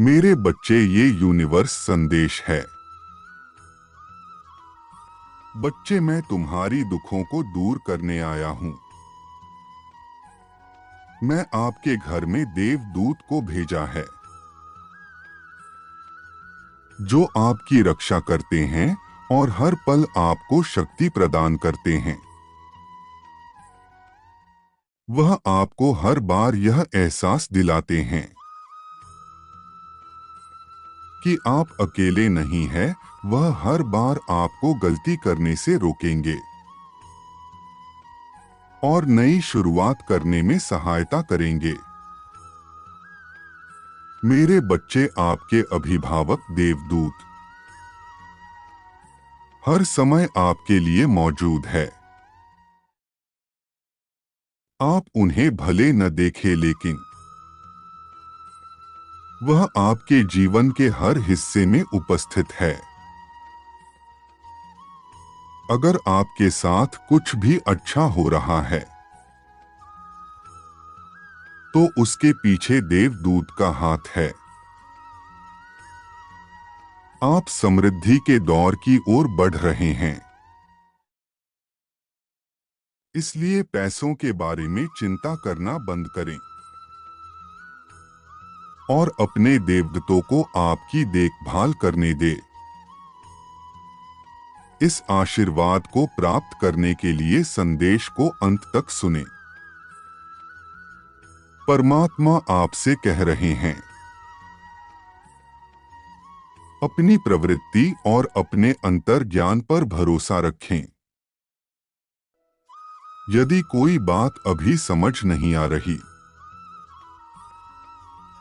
मेरे बच्चे, ये यूनिवर्स संदेश है। बच्चे, मैं तुम्हारी दुखों को दूर करने आया हूं। मैं आपके घर में देवदूत को भेजा है जो आपकी रक्षा करते हैं और हर पल आपको शक्ति प्रदान करते हैं। वह आपको हर बार यह एहसास दिलाते हैं कि आप अकेले नहीं हैं। वह हर बार आपको गलती करने से रोकेंगे और नई शुरुआत करने में सहायता करेंगे। मेरे बच्चे, आपके अभिभावक देवदूत हर समय आपके लिए मौजूद है। आप उन्हें भले न देखें, लेकिन वह आपके जीवन के हर हिस्से में उपस्थित है। अगर आपके साथ कुछ भी अच्छा हो रहा है तो उसके पीछे देवदूत का हाथ है। आप समृद्धि के दौर की ओर बढ़ रहे हैं। इसलिए पैसों के बारे में चिंता करना बंद करें और अपने देवदूतों को आपकी देखभाल करने दें। इस आशीर्वाद को प्राप्त करने के लिए संदेश को अंत तक सुनें। परमात्मा आपसे कह रहे हैं, अपनी प्रवृत्ति और अपने अंतर ज्ञान पर भरोसा रखें। यदि कोई बात अभी समझ नहीं आ रही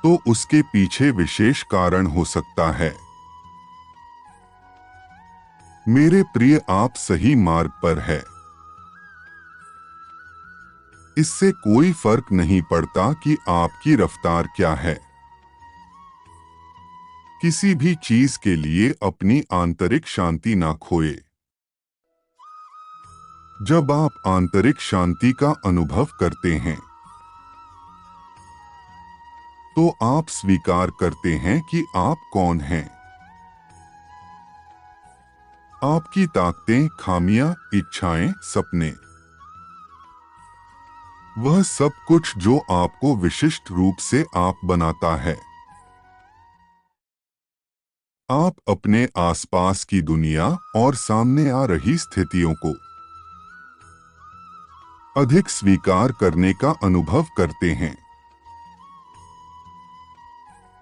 तो उसके पीछे विशेष कारण हो सकता है। मेरे प्रिय, आप सही मार्ग पर हैं। इससे कोई फर्क नहीं पड़ता कि आपकी रफ्तार क्या है। किसी भी चीज के लिए अपनी आंतरिक शांति ना खोए। जब आप आंतरिक शांति का अनुभव करते हैं तो आप स्वीकार करते हैं कि आप कौन हैं। आपकी ताकतें, खामियां, इच्छाएं, सपने, वह सब कुछ जो आपको विशिष्ट रूप से आप बनाता है। आप अपने आसपास की दुनिया और सामने आ रही स्थितियों को अधिक स्वीकार करने का अनुभव करते हैं,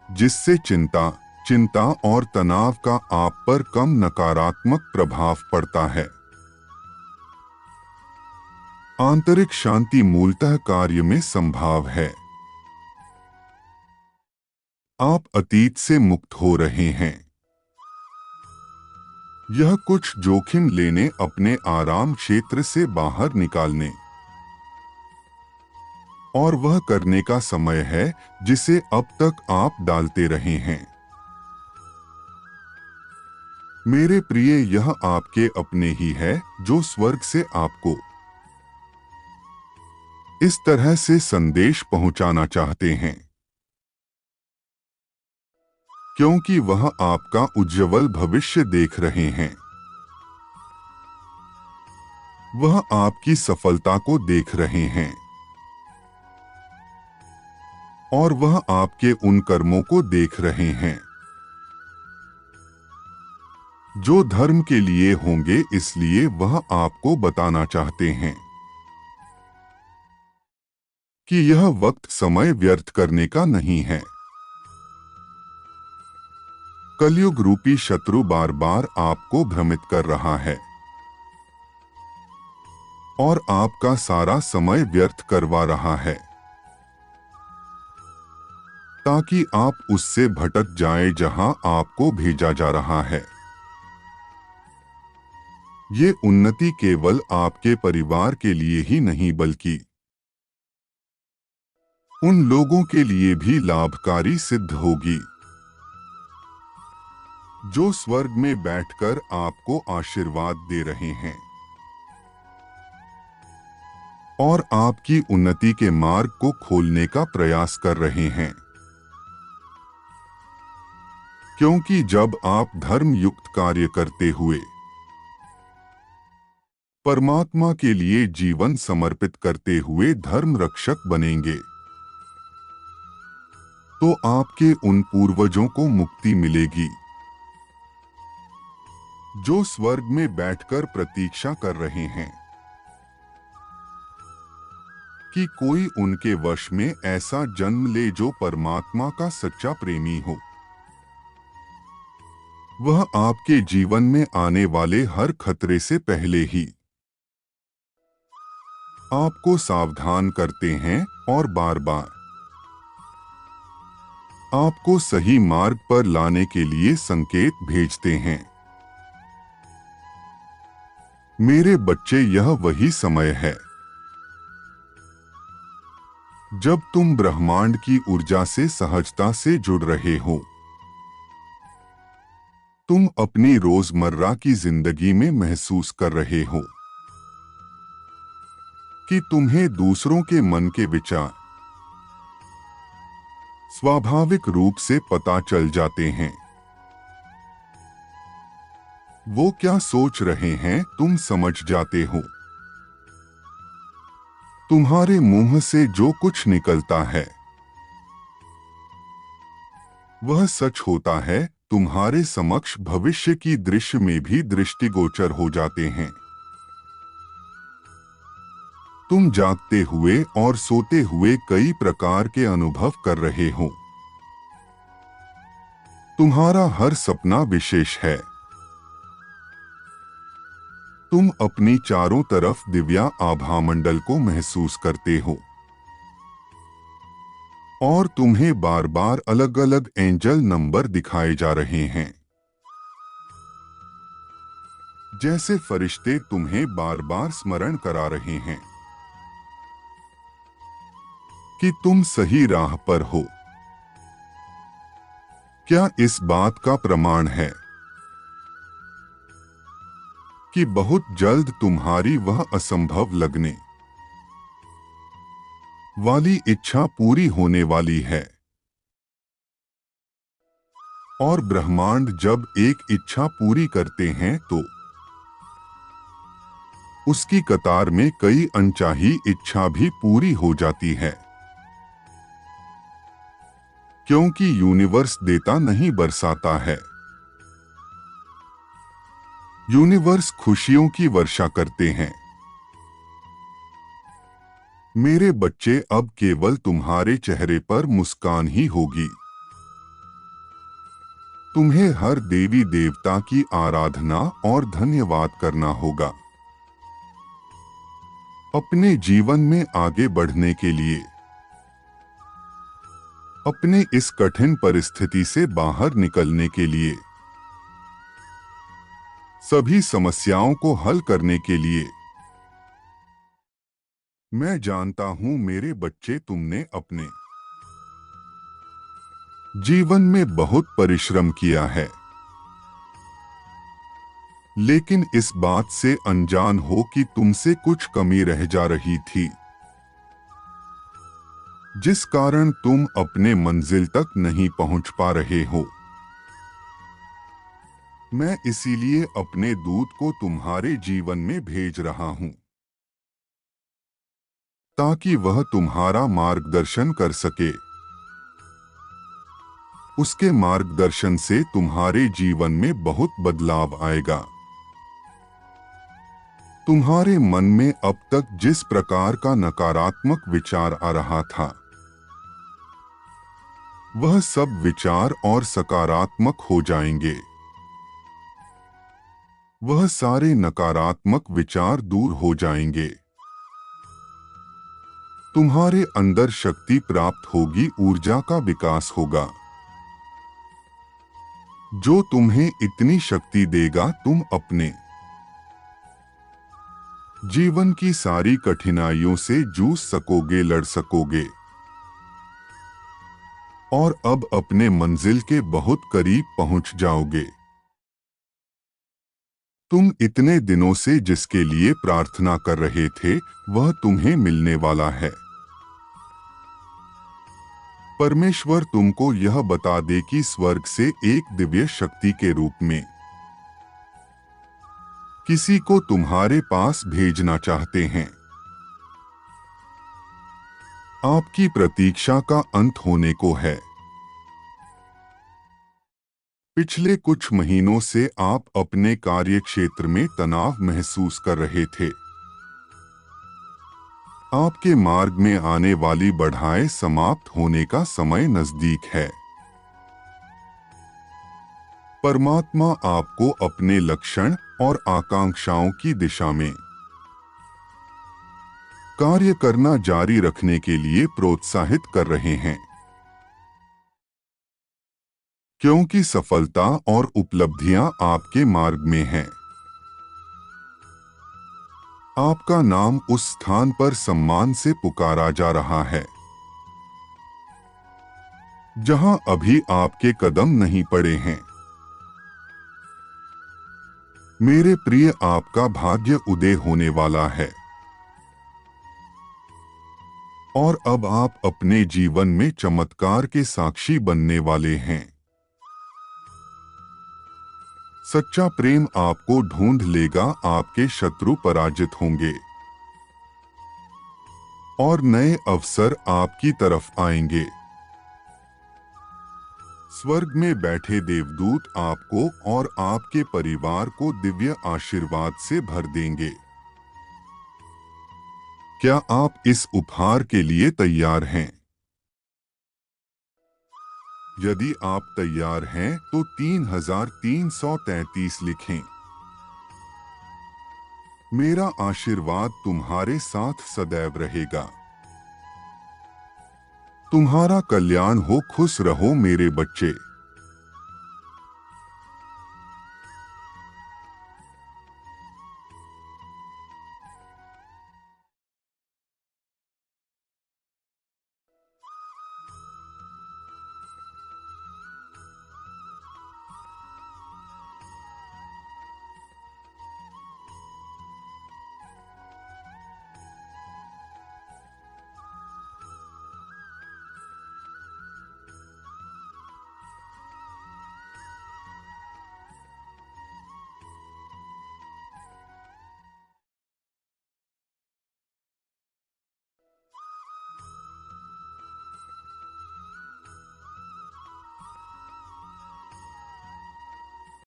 जिससे चिंता और तनाव का आप पर कम नकारात्मक प्रभाव पड़ता है। आंतरिक शांति मूलतः कार्य में संभव है। आप अतीत से मुक्त हो रहे हैं। यह कुछ जोखिम लेने, अपने आराम क्षेत्र से बाहर निकालने और वह करने का समय है जिसे अब तक आप डालते रहे हैं। मेरे प्रिय, यह आपके अपने ही है जो स्वर्ग से आपको इस तरह से संदेश पहुंचाना चाहते हैं, क्योंकि वह आपका उज्ज्वल भविष्य देख रहे हैं। वह आपकी सफलता को देख रहे हैं और वह आपके उन कर्मों को देख रहे हैं जो धर्म के लिए होंगे। इसलिए वह आपको बताना चाहते हैं कि यह वक्त समय व्यर्थ करने का नहीं है। कलयुग रूपी शत्रु बार बार आपको भ्रमित कर रहा है और आपका सारा समय व्यर्थ करवा रहा है ताकि आप उससे भटक जाएं जहां आपको भेजा जा रहा है। ये उन्नति केवल आपके परिवार के लिए ही नहीं बल्कि उन लोगों के लिए भी लाभकारी सिद्ध होगी जो स्वर्ग में बैठकर आपको आशीर्वाद दे रहे हैं और आपकी उन्नति के मार्ग को खोलने का प्रयास कर रहे हैं। क्योंकि जब आप धर्म युक्त कार्य करते हुए परमात्मा के लिए जीवन समर्पित करते हुए धर्म रक्षक बनेंगे, तो आपके उन पूर्वजों को मुक्ति मिलेगी जो स्वर्ग में बैठकर प्रतीक्षा कर रहे हैं कि कोई उनके वश में ऐसा जन्म ले जो परमात्मा का सच्चा प्रेमी हो। वह आपके जीवन में आने वाले हर खतरे से पहले ही आपको सावधान करते हैं और बार बार आपको सही मार्ग पर लाने के लिए संकेत भेजते हैं। मेरे बच्चे, यह वही समय है जब तुम ब्रह्मांड की ऊर्जा से सहजता से जुड़ रहे हो। तुम अपनी रोजमर्रा की जिंदगी में महसूस कर रहे हो कि तुम्हें दूसरों के मन के विचार स्वाभाविक रूप से पता चल जाते हैं। वो क्या सोच रहे हैं तुम समझ जाते हो। तुम्हारे मुंह से जो कुछ निकलता है वह सच होता है। तुम्हारे समक्ष भविष्य की दृश्य में भी दृष्टिगोचर हो जाते हैं। तुम जागते हुए और सोते हुए कई प्रकार के अनुभव कर रहे हो। तुम्हारा हर सपना विशेष है। तुम अपनी चारों तरफ दिव्या आभा मंडल को महसूस करते हो और तुम्हें बार बार अलग अलग एंजल नंबर दिखाए जा रहे हैं, जैसे फरिश्ते तुम्हें बार बार स्मरण करा रहे हैं कि तुम सही राह पर हो। क्या इस बात का प्रमाण है कि बहुत जल्द तुम्हारी वह असंभव लगने वाली इच्छा पूरी होने वाली है। और ब्रह्मांड जब एक इच्छा पूरी करते हैं तो उसकी कतार में कई अनचाही इच्छा भी पूरी हो जाती है, क्योंकि यूनिवर्स देता नहीं बरसाता है। यूनिवर्स खुशियों की वर्षा करते हैं। मेरे बच्चे, अब केवल तुम्हारे चेहरे पर मुस्कान ही होगी। तुम्हें हर देवी देवता की आराधना और धन्यवाद करना होगा अपने जीवन में आगे बढ़ने के लिए, अपने इस कठिन परिस्थिति से बाहर निकलने के लिए, सभी समस्याओं को हल करने के लिए। मैं जानता हूं मेरे बच्चे, तुमने अपने जीवन में बहुत परिश्रम किया है, लेकिन इस बात से अनजान हो कि तुमसे कुछ कमी रह जा रही थी, जिस कारण तुम अपने मंजिल तक नहीं पहुंच पा रहे हो। मैं इसीलिए अपने दूत को तुम्हारे जीवन में भेज रहा हूं, ताकि वह तुम्हारा मार्गदर्शन कर सके। उसके मार्गदर्शन से तुम्हारे जीवन में बहुत बदलाव आएगा। तुम्हारे मन में अब तक जिस प्रकार का नकारात्मक विचार आ रहा था, वह सब विचार और सकारात्मक हो जाएंगे। वह सारे नकारात्मक विचार दूर हो जाएंगे। तुम्हारे अंदर शक्ति प्राप्त होगी, ऊर्जा का विकास होगा, जो तुम्हें इतनी शक्ति देगा तुम अपने जीवन की सारी कठिनाइयों से जूझ सकोगे, लड़ सकोगे और अब अपने मंजिल के बहुत करीब पहुंच जाओगे। तुम इतने दिनों से जिसके लिए प्रार्थना कर रहे थे, वह तुम्हें मिलने वाला है। परमेश्वर तुमको यह बता दे कि स्वर्ग से एक दिव्य शक्ति के रूप में किसी को तुम्हारे पास भेजना चाहते हैं। आपकी प्रतीक्षा का अंत होने को है। पिछले कुछ महीनों से आप अपने कार्यक्षेत्र में तनाव महसूस कर रहे थे। आपके मार्ग में आने वाली बाधाएं समाप्त होने का समय नजदीक है। परमात्मा आपको अपने लक्ष्य और आकांक्षाओं की दिशा में कार्य करना जारी रखने के लिए प्रोत्साहित कर रहे हैं, क्योंकि सफलता और उपलब्धियां आपके मार्ग में हैं। आपका नाम उस स्थान पर सम्मान से पुकारा जा रहा है जहां अभी आपके कदम नहीं पड़े हैं। मेरे प्रिय, आपका भाग्य उदय होने वाला है और अब आप अपने जीवन में चमत्कार के साक्षी बनने वाले हैं। सच्चा प्रेम आपको ढूंढ लेगा, आपके शत्रु पराजित होंगे और नए अवसर आपकी तरफ आएंगे। स्वर्ग में बैठे देवदूत आपको और आपके परिवार को दिव्य आशीर्वाद से भर देंगे। क्या आप इस उपहार के लिए तैयार हैं? यदि आप तैयार हैं तो 3333 लिखें। मेरा आशीर्वाद तुम्हारे साथ सदैव रहेगा। तुम्हारा कल्याण हो, खुश रहो मेरे बच्चे।